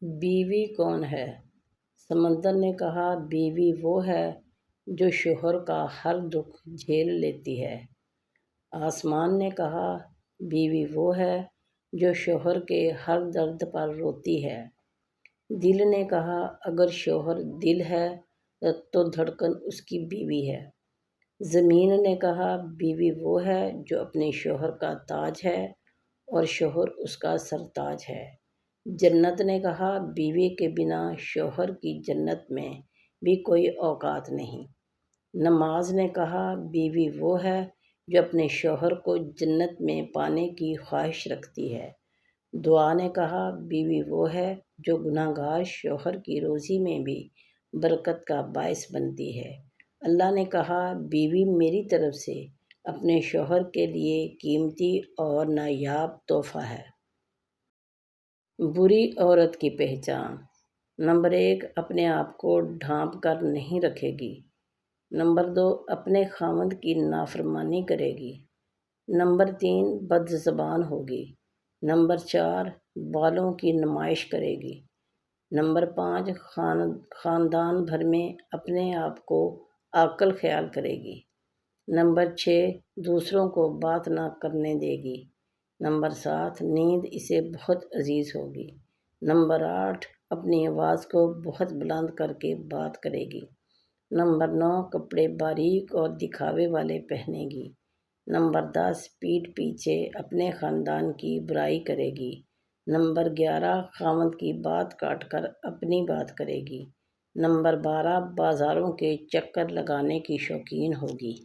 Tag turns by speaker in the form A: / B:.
A: بیوی کون ہے؟ سمندر نے کہا، بیوی وہ ہے جو شوہر کا ہر دکھ جھیل لیتی ہے۔ آسمان نے کہا، بیوی وہ ہے جو شوہر کے ہر درد پر روتی ہے۔ دل نے کہا، اگر شوہر دل ہے تو دھڑکن اس کی بیوی ہے۔ زمین نے کہا، بیوی وہ ہے جو اپنے شوہر کا تاج ہے اور شوہر اس کا سرتاج ہے۔ جنت نے کہا، بیوی کے بنا شوہر کی جنت میں بھی کوئی اوقات نہیں۔ نماز نے کہا، بیوی وہ ہے جو اپنے شوہر کو جنت میں پانے کی خواہش رکھتی ہے۔ دعا نے کہا، بیوی وہ ہے جو گنہگار شوہر کی روزی میں بھی برکت کا باعث بنتی ہے۔ اللہ نے کہا، بیوی میری طرف سے اپنے شوہر کے لیے قیمتی اور نایاب تحفہ ہے۔ بری عورت کی پہچان۔ نمبر 1، اپنے آپ کو ڈھانپ کر نہیں رکھے گی۔ نمبر 2، اپنے خاوند کی نافرمانی کرے گی۔ نمبر 3، بد زبان ہوگی۔ نمبر 4، بالوں کی نمائش کرے گی۔ نمبر 5، خاندان بھر میں اپنے آپ کو عاقل خیال کرے گی۔ نمبر 6، دوسروں کو بات نہ کرنے دے گی۔ نمبر 7، نیند اسے بہت عزیز ہوگی۔ نمبر 8، اپنی آواز کو بہت بلند کر کے بات کرے گی۔ نمبر 9، کپڑے باریک اور دکھاوے والے پہنے گی۔ نمبر 10، پیٹھ پیچھے اپنے خاندان کی برائی کرے گی۔ نمبر 11، خاوند کی بات کاٹ کر اپنی بات کرے گی۔ نمبر 12، بازاروں کے چکر لگانے کی شوقین ہوگی۔